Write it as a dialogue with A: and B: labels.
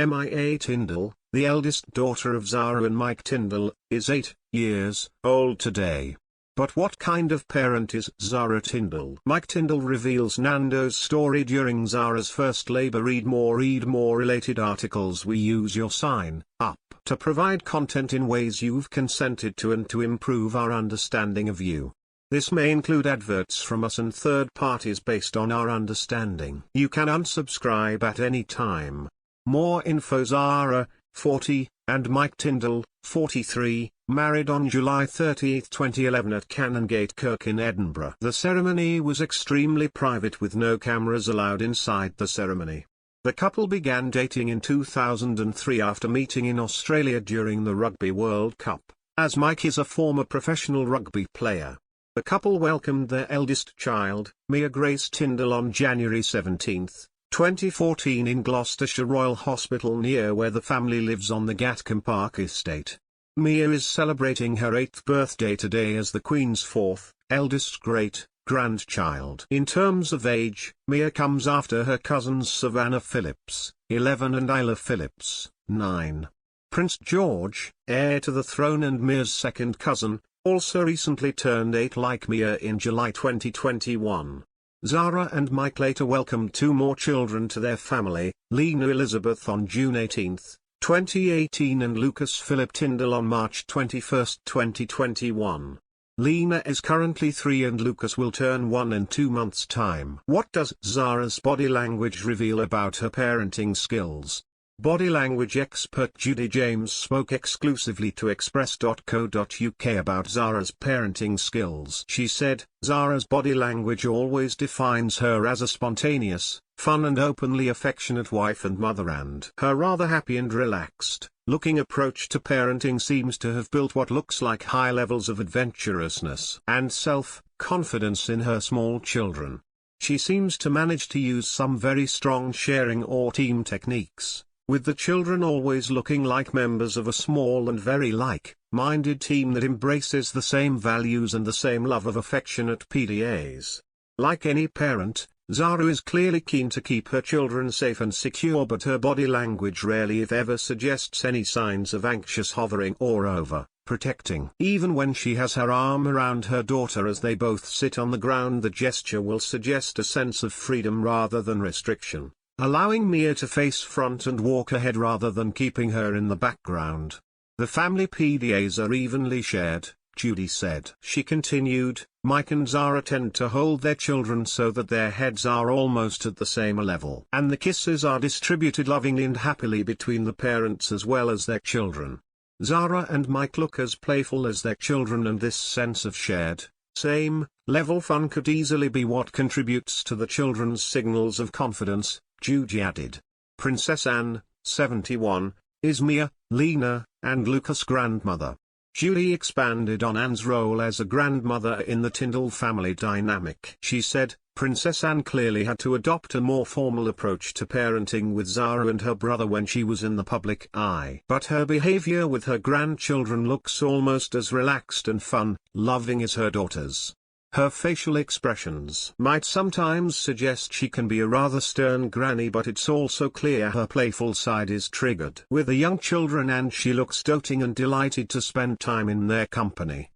A: Mia Tindall, the eldest daughter of Zara and Mike Tindall, is 8 years old today. But what kind of parent is Zara Tindall? Mike Tindall reveals Nando's story during Zara's first labor. Read more related articles. We use your sign up to provide content in ways you've consented to and to improve our understanding of you. This may include adverts from us and third parties based on our understanding. You can unsubscribe at any time. More info. Zara, 40, and Mike Tindall, 43, married on July 30, 2011 at Canongate Kirk in Edinburgh. The ceremony was extremely private with no cameras allowed inside the ceremony. The couple began dating in 2003 after meeting in Australia during the Rugby World Cup, as Mike is a former professional rugby player. The couple welcomed their eldest child, Mia Grace Tindall, on January 17, 2014 in Gloucestershire Royal Hospital, near where the family lives on the Gatcombe Park estate. Mia is celebrating her 8th birthday today as the Queen's 4th, eldest great-grandchild. In terms of age, Mia comes after her cousins Savannah Phillips, 11, and Isla Phillips, 9. Prince George, heir to the throne and Mia's second cousin, also recently turned 8 like Mia in July 2021. Zara and Mike later welcomed 2 more children to their family, Lena Elizabeth on June 18, 2018 and Lucas Philip Tindall on March 21, 2021. Lena is currently 3 and Lucas will turn 1 in 2 months' time. What does Zara's body language reveal about her parenting skills? Body language expert Judy James spoke exclusively to Express.co.uk about Zara's parenting skills. She said, "Zara's body language always defines her as a spontaneous, fun and openly affectionate wife and mother, and her rather happy and relaxed looking approach to parenting seems to have built what looks like high levels of adventurousness and self-confidence in her small children. She seems to manage to use some very strong sharing or team techniques, with the children always looking like members of a small and very like-minded team that embraces the same values and the same love of affectionate PDAs. Like any parent, Zara is clearly keen to keep her children safe and secure, but her body language rarely if ever suggests any signs of anxious hovering or over-protecting. Even when she has her arm around her daughter as they both sit on the ground, the gesture will suggest a sense of freedom rather than restriction, allowing Mia to face front and walk ahead rather than keeping her in the background. The family PDAs are evenly shared, Judy said. She continued, "Mike and Zara tend to hold their children so that their heads are almost at the same level, and the kisses are distributed lovingly and happily between the parents as well as their children. Zara and Mike look as playful as their children, and this sense of shared, same-level fun could easily be what contributes to the children's signals of confidence," Judy added. Princess Anne, 71, is Mia, Lena, and Lucas' grandmother. Judy expanded on Anne's role as a grandmother in the Tindall family dynamic. She said, "Princess Anne clearly had to adopt a more formal approach to parenting with Zara and her brother when she was in the public eye. But her behavior with her grandchildren looks almost as relaxed and fun-loving as her daughter's. Her facial expressions might sometimes suggest she can be a rather stern granny, but it's also clear her playful side is triggered with the young children, and she looks doting and delighted to spend time in their company."